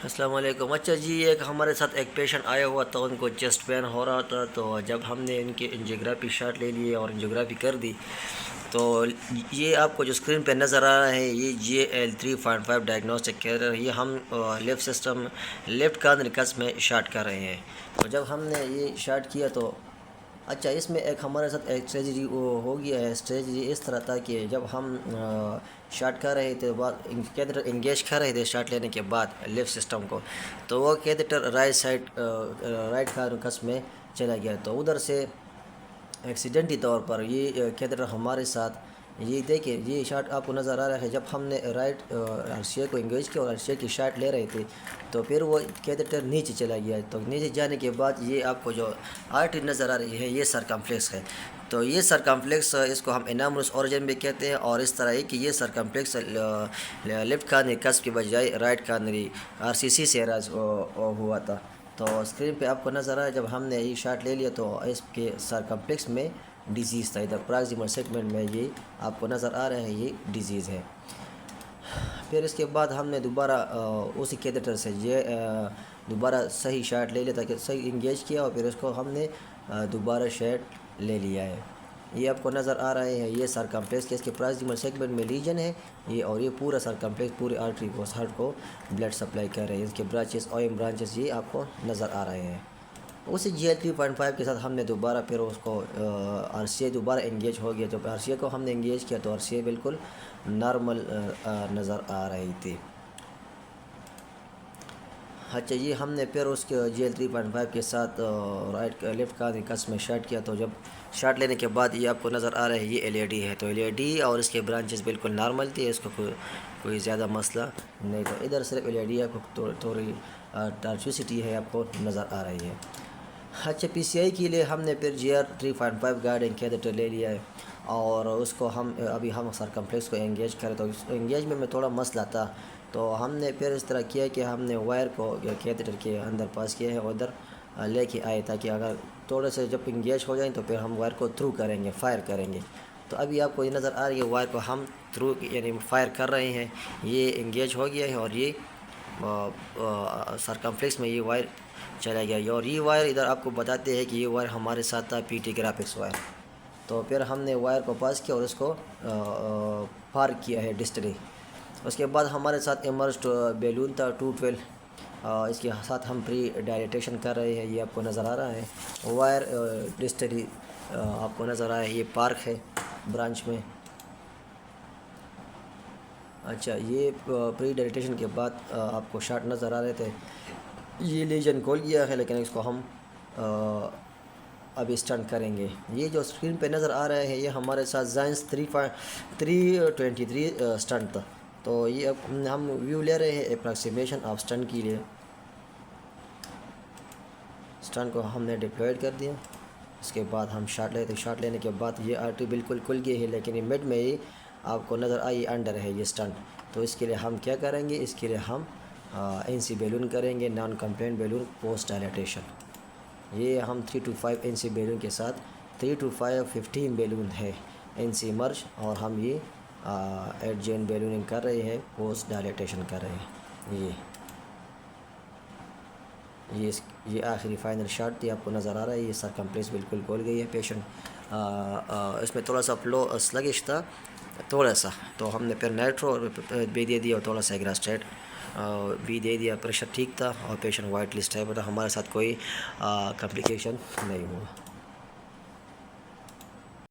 السلام علیکم۔ اچھا جی، ایک ہمارے ساتھ ایک پیشنٹ آیا ہوا تھا، ان کو چیسٹ پین ہو رہا تھا، تو جب ہم نے ان کی انجیوگرافی شاٹ لے لی اور انجیوگرافی کر دی تو یہ آپ کو جو اسکرین پہ نظر آ رہا ہے یہ GL3.5 ڈائگنوسٹک کر رہا ہے۔ یہ ہم لیفٹ کارنر کس میں شاٹ کر رہے ہیں۔ تو جب ہم نے یہ شاٹ کیا تو اچھا اس میں ایک ہمارے ساتھ ایک اسٹریٹجی ہو گیا ہے۔ اسٹریٹجی اس طرح تھا کہ جب ہم شاٹ کر رہے تھے کیتھیٹر انگیج کر رہے تھے شاٹ لینے کے بعد لیفٹ سسٹم کو، تو وہ کیتھیٹر رائٹ کارنکس میں چلا گیا، تو ادھر سے ایکسیڈنٹی طور پر یہ کیتھیٹر ہمارے ساتھ، یہ دیکھیں یہ شاٹ آپ کو نظر آ رہا ہے۔ جب ہم نے رائٹ آرسیے کو انگیج کیا اور آرسیے کی شاٹ لے رہے تھے تو پھر وہ کیتھیٹر نیچے چلا گیا، تو نیچے جانے کے بعد یہ آپ کو جو آرٹری نظر آ رہی ہے یہ سرکمفلیکس ہے۔ تو یہ سرکمفلیکس اس کو ہم انامولس اوریجن بھی کہتے ہیں، اور اس طرح ہے کہ یہ سرکمفلیکس لیفٹ کارنری کسپ کی بجائے رائٹ کارنری RCC سے راز ہوا تھا۔ تو اسکرین پہ آپ کو نظر آیا جب ہم نے یہ شاٹ لے لیا تو اس کے سرکمفلیکس میں ڈیزیز تھا، ادھر پراکسیمل سیگمنٹ میں یہ آپ کو نظر آ رہا ہے یہ ڈیزیز ہے۔ پھر اس کے بعد ہم نے دوبارہ اسی کیتھیٹر سے دوبارہ صحیح شاٹ لے لیا تھا کہ صحیح انگیج کیا، اور پھر اس کو ہم نے دوبارہ شاٹ لے لیا ہے۔ یہ آپ کو نظر آ رہے ہیں یہ سرکمفلیکس کے اس کے پراکسیمل سیگمنٹ میں لیجن ہے یہ، اور یہ پورا سرکمفلیکس پوری آرٹری کو ہارٹ کو بلڈ سپلائی کر رہے ہیں۔ اس کے برانچز برانچز یہ آپ کو نظر آ رہے ہیں۔ اسی GL3.5 کے ساتھ ہم نے دوبارہ پھر اس کو RCA دوبارہ انگیج ہو گیا۔ جب RCA کو ہم نے انگیج کیا تو RCA بالکل نارمل نظر آ رہی تھی۔ اچھا یہ ہم نے پھر اس کے GL3.5 کے ساتھ لیفٹ کارنری کس میں شاٹ کیا، تو جب شاٹ لینے کے بعد یہ آپ کو نظر آ رہا ہے یہ LAD ہے، تو LAD اور اس کے برانچز بالکل نارمل تھی، اس کو کوئی زیادہ مسئلہ نہیں تھا۔ ادھر صرف LAD آپ کو تھوڑی ٹارچوسٹی ہے آپ کو نظر آ رہی ہے۔ اچھا PCI کے لیے ہم نے پھر GR3.5 گائیڈنگ کیتھیٹر لے لیا ہے، اور اس کو ابھی ہم سرکمفلیکس کو انگیج کریں تو اس انگیجمنٹ میں تھوڑا مسئلہ تھا، تو ہم نے پھر اس طرح کیا کہ ہم نے وائر کو کیتھیٹر کے اندر پاس کیا ہے اور ادھر لے کے آئے تاکہ اگر تھوڑے سے جب انگیج ہو جائیں تو پھر ہم وائر کو تھرو کریں گے، فائر کریں گے۔ تو ابھی آپ کو یہ نظر آ رہی ہے وائر کو ہم تھرو یعنی فائر کر رہے ہیں، یہ انگیج ہو گیا ہے اور یہ سرکمفلیکس میں یہ وائر چلا گیا، اور یہ وائر ادھر آپ کو بتاتے ہیں کہ یہ وائر ہمارے ساتھ تھا PT گرافکس وائر۔ تو پھر ہم نے وائر کو پاس کیا اور اس کو پارک کیا ہے ڈسٹلی۔ اس کے بعد ہمارے ساتھ ایمرجڈ بیلون تھا 212، اس کے ساتھ ہم پری ڈائلیٹیشن کر رہے ہیں، یہ آپ کو نظر آ رہا ہے وائر ڈسٹلی آپ کو نظر آیا ہے، یہ پارک ہے برانچ میں۔ اچھا یہ پری ڈائلیٹیشن کے بعد آپ کو شاٹ نظر آ رہے تھے، یہ لیجن کھول گیا ہے لیکن اس کو ہم ابھی اسٹنٹ کریں گے۔ یہ جو اسکرین پہ نظر آ رہا ہے یہ ہمارے ساتھ زائنس 323 اسٹنٹ تھا، تو یہ اب ہم ویو لے رہے ہیں اپراکسیمیشن آف اسٹنٹ کے لیے۔ اسٹنٹ کو ہم نے ڈپلوائڈ کر دیا، اس کے بعد ہم شاٹ لیتے، شاٹ لینے کے بعد یہ آرٹری بالکل کھل گئی ہے لیکن یہ مڈ میں یہ آپ کو نظر آئی انڈر ہے یہ اسٹنٹ، تو اس کے لیے ہم کیا کریں گے، اس کے لیے ہم NC بیلون کریں گے، نان کمپلینٹ بیلون پوسٹ ڈائلیٹیشن۔ یہ ہم 3 to 5 NC بیلون کے ساتھ 3 to 5 15 بیلون ہے NC مرج، اور ہم یہ 8 جین بیلوننگ کر رہے ہیں، پوسٹ ڈائلیٹیشن کر رہے ہیں۔ یہ آخری فائنل شاٹ تھی، آپ کو نظر آ رہا ہے یہ سرکمفلیکس بالکل کھول گئی ہے۔ پیشنٹ اس میں تھوڑا سا فلو سلگش تھا تھوڑا سا، تو ہم نے پھر نائٹرو بھی دے دیا اور تھوڑا سا ایگراسٹیٹ بھی دے دیا، پریشر ٹھیک تھا اور پیشنٹ وائٹ لسٹ ہے، ہمارے ساتھ کوئی کمپلیکیشن نہیں ہوا۔